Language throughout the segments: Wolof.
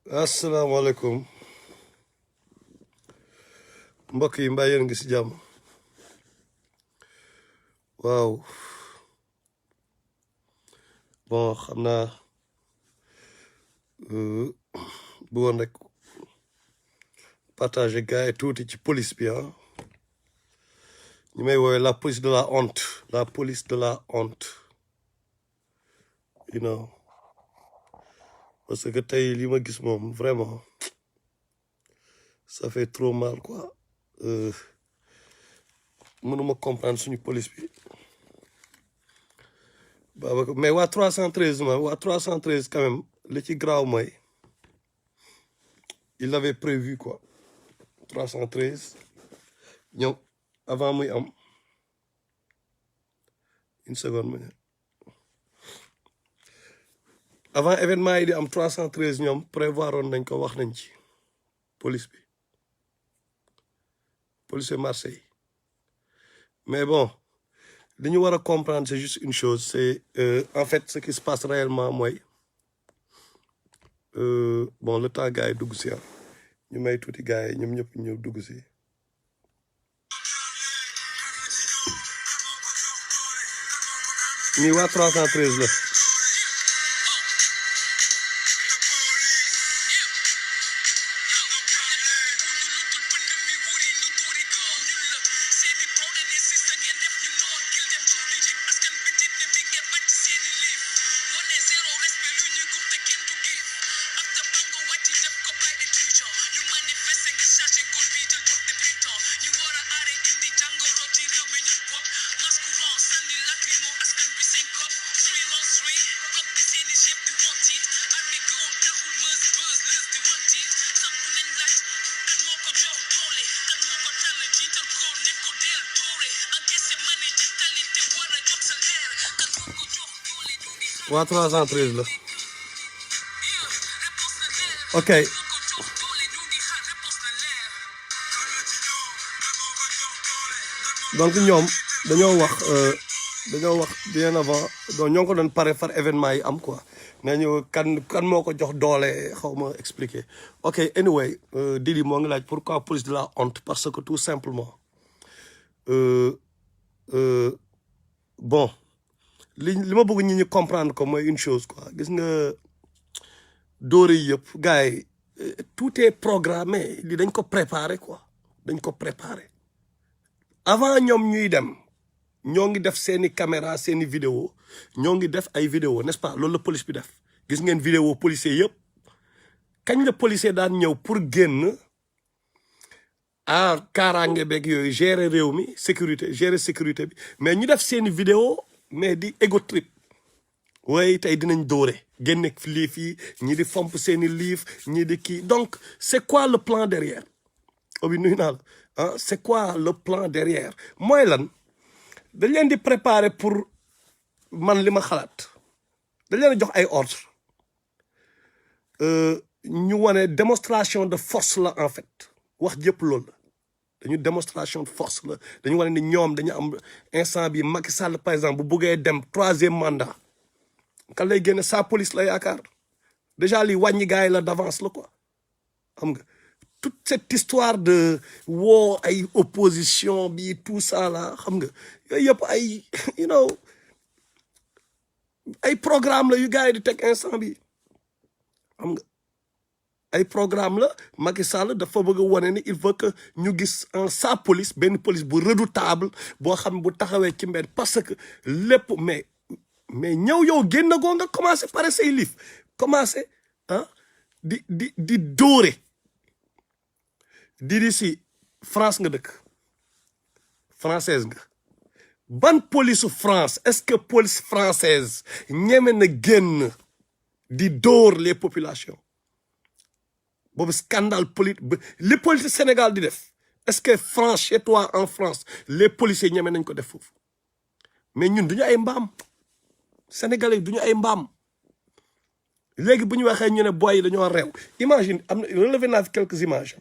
asalaamaaleykum mbokk yi mbaa yéen ngi si jàmm waaw bon xam naa bëggoon rek partager gars yi tuuti ci police bi ah ñu may woowee la police de la honte la police de la honte you know parce que tey li ma gis moom vraiment ça fait trop mal quoi mënuma comprendre suñu police bi Babacar mais waa 313 ma waa 313 quand même li ci graaw mooy il avait prévu quoi 313 ñoom avant muy am une seconde ma ñëw. Avant événement yi di am 313 ñoom prévoir woon nañ ko wax nañ ci police bi police Marseille mais bon li ñu war a comprendre c'est juste une chose c'est en fait ce qui se passe réellement mooy bon le temps gars yi dugg si ñu may tuuti gars yi ñoom ñëpp ñëw dugg si ñii waa 313 la waa 313 la ok donc ñoom dañoo wax bien avant donc ñoo ngi ko doon pare far événement yi am quoi nañu kan moo ko jox doole xaw ma expliquer ok anyway Didi moo ngi laaj pourquoi police de la honte parce que tout simplement bon li ma bëgg ñi ñu comprendre ko mooy une chose quoi gis nga dóore yi yëpp gars yi tout est programmé li dañ ko préparé quoi dañ ko préparé avant ñoom ñuy dem ñoo ngi def seeni caméra seeni vidéo ñoo ngi def ay vidéo n'est-ce pas loolu la police bi def gis ngeen vidéo policier yëpp kañ la policier daan ñëw pour génn kaaraange beeg yooyu gérer réew mi gérer sécurité bi mais ñu def seeni vidéo mais di ego trip waaye tey dinañ dóore génne liif yi ñi di fomp seeni liif ñi di kii donc c'est quoi le plan derrière obi nuyu naa la c'est quoi le plan derrière mooy lan dañ leen di préparer pour man li ma xalaat dañ leen jox ay ordre ñu wane démonstration de force la en fait wax jëpp loolu la dañu démonstration de force la dañu wane ni ñoom dañu am instant bi Macky Sall par exemple bu buggee dem 3e mandat kan lay génne sa police la yaakaar déjà li wàññi gars yi la d'avance la quoi xam nga toute cette histoire de woo ay opposition bi tout ça là xam nga yooyu yëpp ay you know ay programme la yu gars yi di teg instant bi xam nga ay programme la Macky Sall dafa bëgg a wane ni il veut que ñu gis sa police benn police bu redoutable boo xam ne bu taxawee ci mbedd parce que lépp mais ñëw yow génn goo nga commencé pare say liif commencé di dóore di si France nga dëkk française nga ban police France est-ce que police française ñeme na génn di dóor les populations boobu scandale li police Sénégal di def est-ce que France chez toi en France les policiers ñeme nañ ko def foofu mais ñun duñu ay mbaam Sénégalais duñu ay mbaam léegi bu ñu waxee ñu ne boy yi dañoo réew imagine am na relevé naa fi quelques images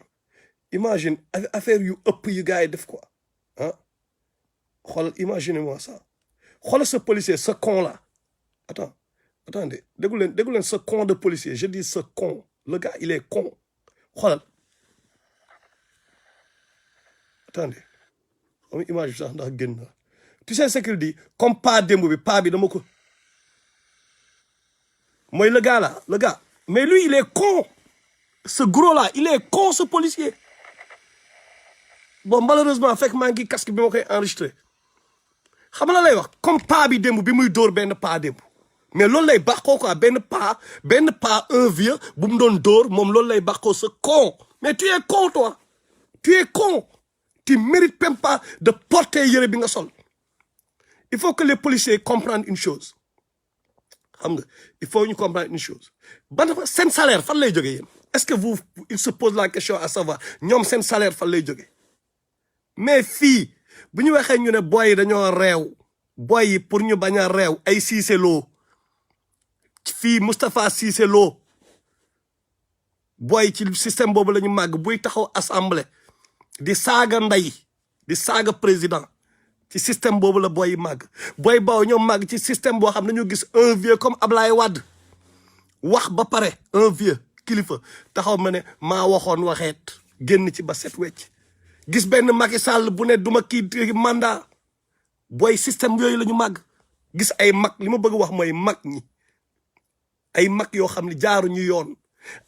imagine affaire yu ëpp yu gars yi def quoi xool imaginez-moi ça xoolal ce policier ce con là attendez déggu leen ce con de policier je dis ce con le gars il est con xoolal attendez am image bi sax ndax génn na tu sais ce qu'il dit comme pas démb bi pas bi dama ko mooy le gars là le gars mais lui il est con ce gros là il est con ce policier bon malheureusement fekk maa ngi casque bi ma koy enregistré xam nga la lay wax comme pas bi démb bi muy dóor benn pas démb mais loolu lay bàqoo quoi benn pas un vieux bu mu doon dóor moom loolu lay bàqoo ce con mais tu es con toi tu es con tu mérites même pas de porter yére bi nga sol il faut que les policiers comprennent une chose xam nga il faut ñu comprendre une chose ban seen salaire fan lay jógee yéen est-ce que vous il se pose la question à savoir ñoom seen salaire fan lay jógee mais fii bu ñu waxee ñu ne boy yi dañoo réew boy yi pour ñu bañ a réew ay Cissé Lo fii Moustapha Cissé Lo boy ci système boobu la ñu màgg buy taxaw assemblée di saaga ndey di saaga président ci système boobu la boy yi màgg boy baaw ñoom màgg ci système boo xam ne ñu gis un vieux comme Ablaye Wade wax ba pare un vieux kilifa taxaw ma ne maa waxoon waxeet génn ci ba set wecc gis benn Macky Sall bu ne duma kii mandat boy système yooyu la ñu màgg gis ay mag li ma bëgg wax mooy mag ñi ay mag yoo xam ne jaaruñu yoon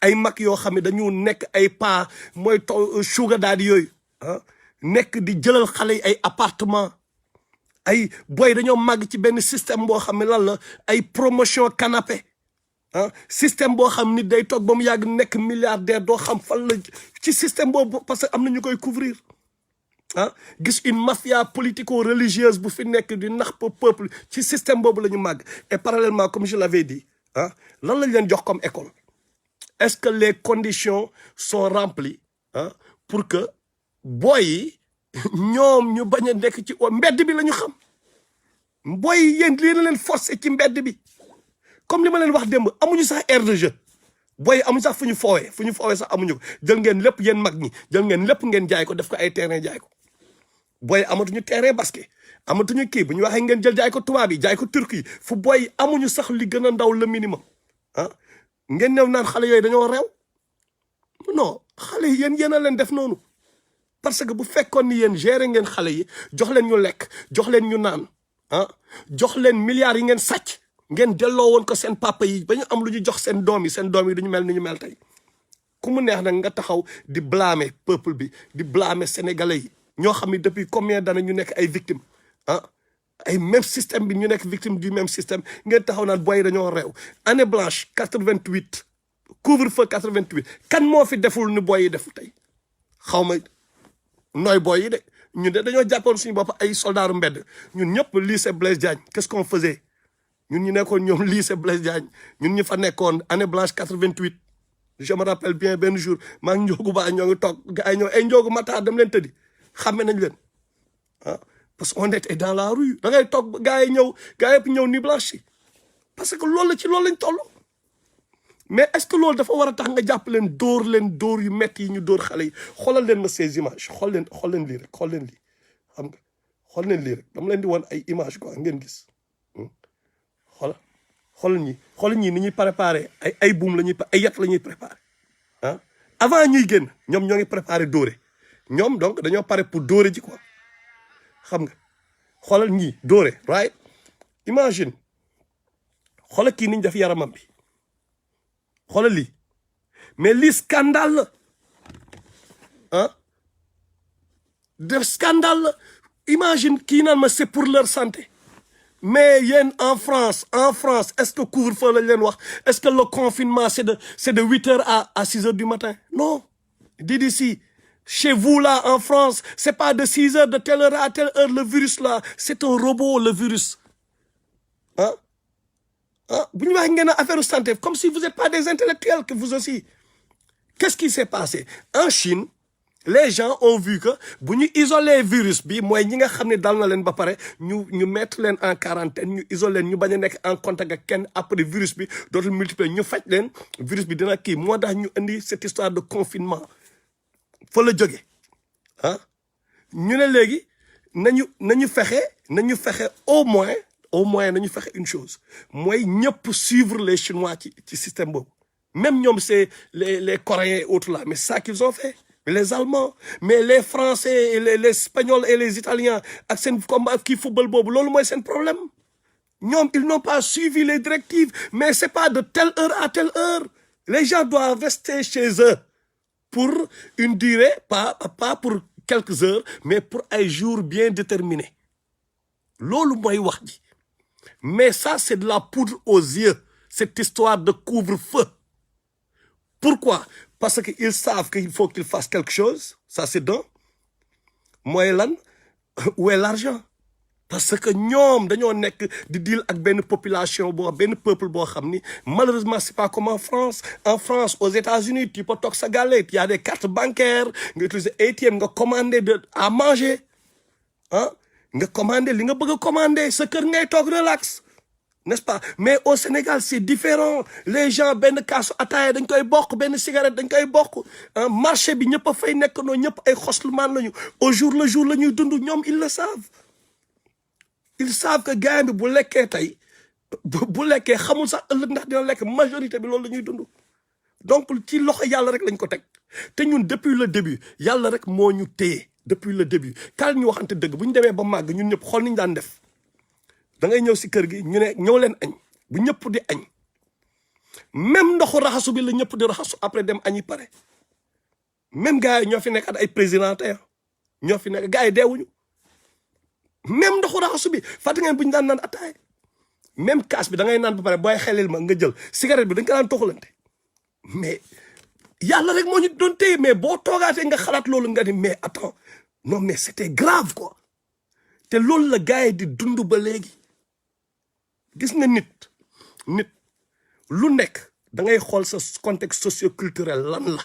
ay mag yoo xam ne dañu nekk ay pas mooy sugar daddy yooyu nekk di jëlal xale yi ay appartement ay boy dañoo màgg ci benn système boo xam ne lan la ay promotion canapé système boo xam ni day toog ba mu yàgg nekk milliardaire doo xam fan la ci système boobu parce que am na ñu koy couvrir gis une mafia politico-religieuse bu fi nekk di nax peuple ci système boobu la ñu màgg et parallèlement comme je l'avais dit lan lañ leen jox comme école est-ce que les conditions sont remplies pour que boy yi ñoom ñu bañ a nekk ci mbedd bi la ñu xam boy yi yéen lii na leen forcé ci mbedd bi comme li ma leen wax démb amuñu sax aire de jeu boy amuñu sax fu ñu foowee sax amuñu ko jël ngeen lépp yéen mag ñi jël ngeen lépp ngeen jaay ko def ko ay terrain jaay ko boy amatuñu terrain basket amatuñu kii bu ñu waxee ngeen jël jaay ko tubaab yi jaay ko turc yi fu boy amuñu sax li gën a ndaw le minimum ngeen new naan xale yooyu dañoo réew non xale yi yéen a leen def noonu parce que bu fekkoon ni yéen gérer ngeen xale yi jox leen ñu lekk jox leen ñu naan jox leen milliards yi ngeen sàcc ngeen delloo woon ko seen papa yi ba ñu am lu ñu jox seen doom yi duñu mel ni ñu mel tey ku mu neex nag nga taxaw di blâmer peuple bi di blâmer sénégalais yi ñoo xam ne depuis combien d'années ñu nekk ay victimes ay même système bi ñu nekk victime du même système ngeen taxaw naan boy dañoo réew année blanche 88 couvre-feu 88 kan moo fi deful ni boy yi def tey xaw ma nooy boy yi de ñun de dañoo jàppoon suñu bopp ay soldats mbedd ñun ñëpp lycée Blaise Diagne qu'est-ce qu'on faisait ñun ñu nekkoon ñoom lycée Blaise Diagne ñun ñu fa nekkoon année blanche 88 je me rappelle bien benn jour maa ngi Ndiogu Ba ñoo ngi toog gars yi ñoo ay Ndiogu Matar dem leen tëddi xàmme nañ leen parce qu'on était dans la rue da ngay toog gars yi yëpp ñëw ni blanche parce que loolu ci loolu lañ toll mais est-ce que loolu dafa war a tax nga jàpp leen dóor yu metti yi ñu dóor xale yi xoolal leen ma ces images xool leen lii rek xool leen lii xam nga xool leen lii rek dama leen di wan ay image quoi ngeen gis xoolal ñi ni ñuy préparé ay buum la ñuy ay yat la ñuy préparé avant ñuy génn ñoom ñoo ngi préparé dóore ñoom donc dañoo pare pour dóore ji quoi xam nga xoolal ñii dóore right imagine xoolal kii niñ def yaramam bi xoolal lii mais lii scandale la def scandale la imagine kii naan ma c'est pour leur santé mais yéen en France est-ce que couvre-feu lañ leen wax est-ce que le confinement c'est de 8h à 6h du matin non d'ici chez vous là en France c'est pas de 6h de telle heure à telle heure le virus là c'est un robot le virus bu ñu wax ngeen affaire santé comme si vous n'êtes pas des intellectuels que vous aussi qu'est-ce qui s'est passé en Chine les gens ont vu que bu ñu isoler virus bi mooy ñi nga xam ne dal na leen ba pare ñu mettre leen en quarantaine ñu isoler leen ñu bañ a nekk en contact ak kenn après virus bi dootul multiplier ñu faj leen virus bi dina kii moo tax ñu indi cette histoire de confinement fa la jóge ñu ne léegi nañu fexe au moins nañu fexe une chose mooy ñëpp suivre les Chinois ci système boobu Même ñoom c'est les Coréens et autres là mais c'est ça qu'ils ont fait les Allemands mais les Français et les Espagnols et les Italiens ak seen combat kii football boobu loolu mooy seen problème ñoom ils n'ont pas suivi les directives mais c'est pas de telle heure à telle heure les gens doivent rester chez eux pour une durée pas pour quelques heures mais pour ay jours bien déterminés loolu mooy wax ji mais ça c'est de la poudre aux yeux cette histoire de couvre-feu. Pourquoi? Parce qu'ils savent qu'il faut qu'ils fassent quelque chose. Ça, c'est d'un. Moi, lan, où est l'argent? Parce que ñoom dañoo nekk di deal ak benn population boo benn peuple boo xam ni malheureusement c'est pas comme en France. En France, aux États-Unis, tu peux toog sa galette, il y a des cartes bancaires, nga utiliser ATM, nga commander à manger, hein? Nga commander li nga bëgg a commander sa kër ngay toog relax. N'est-ce pas? Mais au Sénégal, c'est différent. Les gens, ben kaasu ataaya dañ koy bokk, ben cigarette dañ koy bokk. Marché bi ñëpp a fay nekk no ñëpp ay xoslumaan lañu. Au jour le jour la ñuy dund ñoom ils le savent. Ils savent que gars bi bu lekkee tey bu lekkee xamul sax ëllëg ndax dina lekk majorité bi loolu la ñuy dund. Donc ci loxo yàlla rek lañ ko teg. Te ñun depuis le début yàlla rek moo ñu téye depuis le début. Kaal ñu waxante dëgg bu ñu demee ba màgg ñun ñëpp xool niñ daan def. da ngay ñëw si kër gi ñu ne ñëw leen añ bu ñëpp di añ même ndoxu raxasu bi la ñëpp di raxasu après dem añi pare même gars yi ñoo fi nekk at ay président tey ñoo fi nekk gars yi deewuñu même ndoxu raxasu bi fàtte ngeen bu ñu daan naan ataay même kaas bi da ngay naan ba pare booy xelil ma nga jël cigarette bi dañ ko daan toxalante mais yàlla rek moo ñu doon téye mais boo toogaatee nga xalaat loolu nga ni mais attends non mais c'était grave quoi te loolu la gars yi di dund ba léegi. Gis nga nit lu nekk da ngay xool sa contexte socio-culturel lan la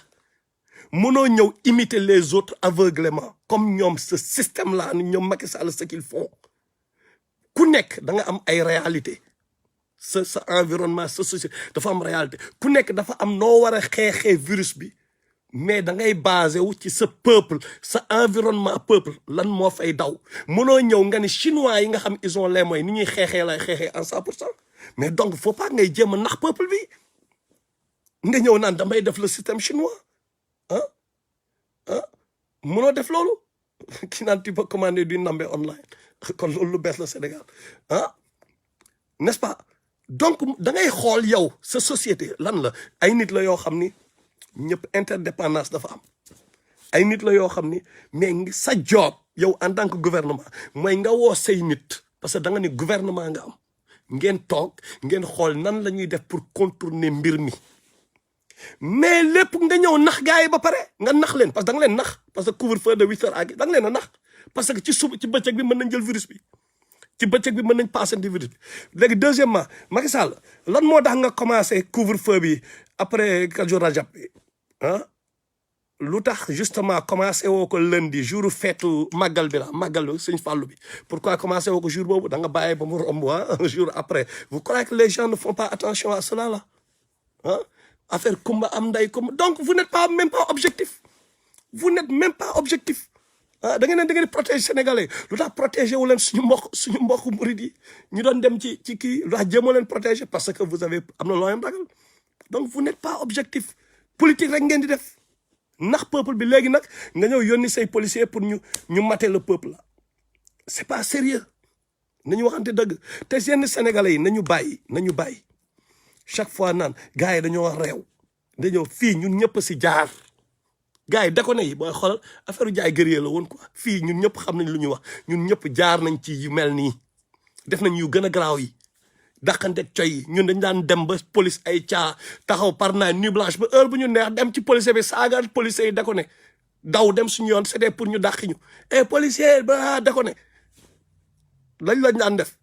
mënoo ñëw imiter les autres aveuglément comme ñoom ce système là ni ñoom Macky Sall ce qu'ils font ku nekk da nga am ay réalité sa environnement sa société dafa am réalité ku nekk dafa am noo war a xeexee virus bi mais da ngay basé wu ci sa peuple sa environnement peuple lan moo fay daw mënoo ñëw nga ni chinois yi nga xam ils ont les moyens ni ñuy xeexee lay xeexee en 100% mais donc faut pas ngay jéem a nax peuple bi nga ñëw naan damay def le système chinois mënoo def loolu ki naan tu peux commander du Ndambe online kon loolu lu bees la Sénégal n'est-ce pas donc da ngay xool yow sa société lan la ay nit la yoo xam ni ñëpp interdépendance dafa am ay nit la yoo xam ni mais sa job yow en tant que gouvernement mooy nga woo say nit parce que da nga ni gouvernement nga am ngeen toog ngeen xool nan la ñuy def pour contourner mbir mi mais lépp nga ñëw nax gars yi ba pare nga nax leen parce que da nga leen nax parce que couvre-feu de 8 heures à da nga leen a nax parce que ci bëccëg bi mën nañ jël virus bi ci bëccëg bi mën nañ passer di virus bi léegi deuxièmement Macky Sall lan moo tax nga commencé couvre-feu bi après Kazu Rajab bi lu tax justement commencé woo ko lundi jour feetu màggal bi la màggal Sëñ Fallu bi pourquoi commencé woo ko jour boobu da nga bàyyi ba mu romb un jour après vous croyez que les gens ne font pas attention à cela là affaire kumba am nday kumba donc vous n'êtes pas même pas objectif vous n'êtes même pas objectif da ngeen protéger sénégalais lu tax protéger wu leen suñu mbokk murid yi ñu doon dem ci kii lu tax jéemoo leen protéger parce que vous avez am na loo leen ragal donc vous n'êtes pas objectif politique rek ngeen di def ndax peuple bi léegi nag nga ñëw yónni say policiers pour ñu mater le peuple là c'est pas sérieux nañu waxante dëgg te yenn sénégalais yi nañu bàyyi chaque fois naan gars yi dañoo réew dañoo fii ñun ñëpp si jaar gars yi dako ne yi booy xoolal affaire jaay gëree la woon quoi fii ñun ñëpp xam nañ lu ñuy wax ñun ñëpp jaar nañ ci yu mel nii def nañ yu gën a garaaw yi dàqanteeg coy yi ñun dañ daan dem ba police ay caa taxaw par naa nuit blanche ba heure bu ñu neex dem ci policier bi saaga policier yi dako ne daw dem suñu yoon c'était pour ñu dàq ñu policier ba dako ne lañ daan def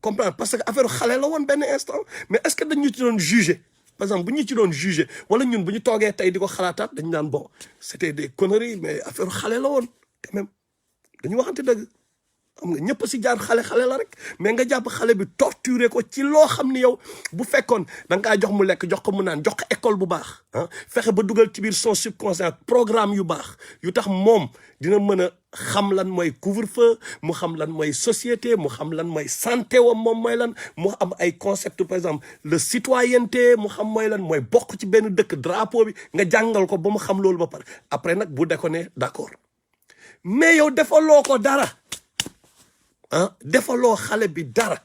comprendre parce que affaire xale la woon benn instant mais est-ce que dañu ci doon juger par exemple bu ñu ci doon juger wala ñun bu ñu toogee tey di ko xalaataat dañu naan bon c'était des conneries mais affaire xale la woon quand même dañu waxante dëgg xam nga ñëpp si jaar xale la rek mais nga jàpp xale bi torturer ko ci loo xam ni yow bu fekkoon da nga kaa jox mu lekk jox ko mu naan jox ko école bu baax fexe ba dugal ci biir son subconscient programme yu baax yu tax moom dina mën a xam lan mooy couvre-feu mu xam lan mooy société mu xam lan mooy santé wam moom mooy lan mu am ay concept par exemple le citoyenneté mu xam mooy lan mooy bokk ci benn dëkk drapeau bi nga jàngal ko ba mu xam loolu ba pare après nag bu déconné d'accord mais yow defaloo ko dara defaloo xale bi dara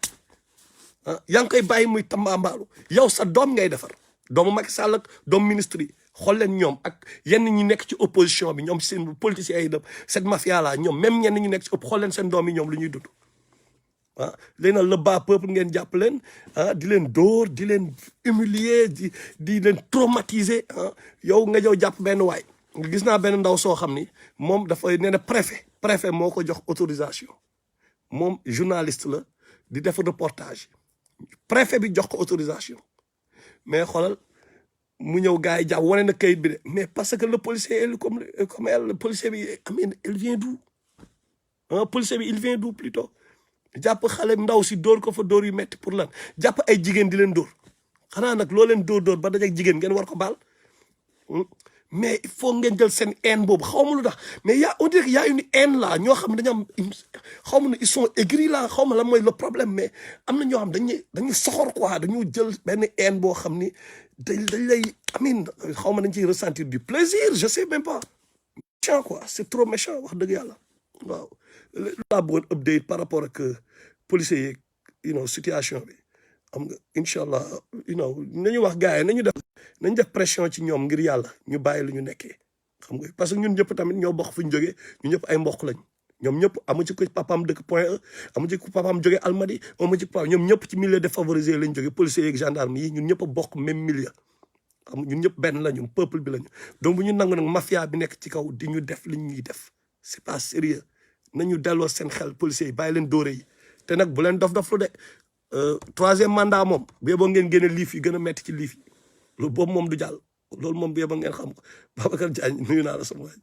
yaa ngi koy bàyyi muy tambaambaalu yow sa doom ngay defar doomu Macky Sall ak doomu ministre yi xool leen ñoom ak yenn ñi nekk ci opposition bi ñoom seen politiciens yi dem cette mafia là ñoom même ñenn ñi nekk ci xool leen seen doom yi ñoom lu ñuy dund léegi nag le bas peuple ngeen jàpp leen di leen dóor di leen humilier di leen traumatiser yow nga jow jàpp benn waay gis naa benn ndaw soo xam ni moom dafay nee na préfet moo ko jox autorisation moom journaliste la di def reportage préfet bi jox ko autorisation mais xoolal mu ñëw gars yi jàpp wane na kayit bi de mais parce que le policier est comme elle le policier bi il vient d'où policier bi il vient d'où plutôt jàpp xale ndaw si dóor ko fa dóor yu metti pour lan jàpp ay jigéen di leen dóor xanaa nag loo leen dóor ba dajeeg jigéen ngeen war ko baal mais il faut ngeen jël seen haine boobu xaw ma lu tax mais on dirait qu'il y a une haine là ñoo xam ne dañu am xaw ma ne ils sont aigris là xaw ma lan mooy le problème mais am na ñoo xam dañuy soxor quoi dañu jël benn haine boo xam ni dañ lay xaw ma dañ ciy ressentir du plaisir je sais même pas méchant quoi c'est trop méchant wax dëgg yàlla waaw laa bëggoon update par rapport ak policiers yeeg situation bi xam nga incha allah nañu wax gars yi nañu def pression ci ñoom ngir yàlla ñu bàyyi lu ñu nekkee xam nga parce que ñun ñëpp tamit ñoo bokk fu ñu jógee ñu ñëpp ay mbokk lañ ñoom ñëpp amu ci ko papaam dëkk Point E amu ci ko papaam jógee Almadies amu ci papaam ñoom ñëpp ci milieu défavorisé lañ jógee policiers yeeg gendarme yi ñun ñëpp a bokk même milieu xam ñun ñëpp benn la ñu peuple bi lañu donc bu ñu nangu nag mafia bi nekk ci kaw di ñu def li ñuy def c'est pas sérieux nañu delloo seen xel policiers yi bàyyi leen dóore yi te nag bu leen dof lu de troisième mandat moom bu yeboo ngeen génne liif yi gën a metti ci liif yi loolu boobu moom du jàll loolu moom bu yeboo ngeen xam ko Babacar Diagne nuyu naa la sama waay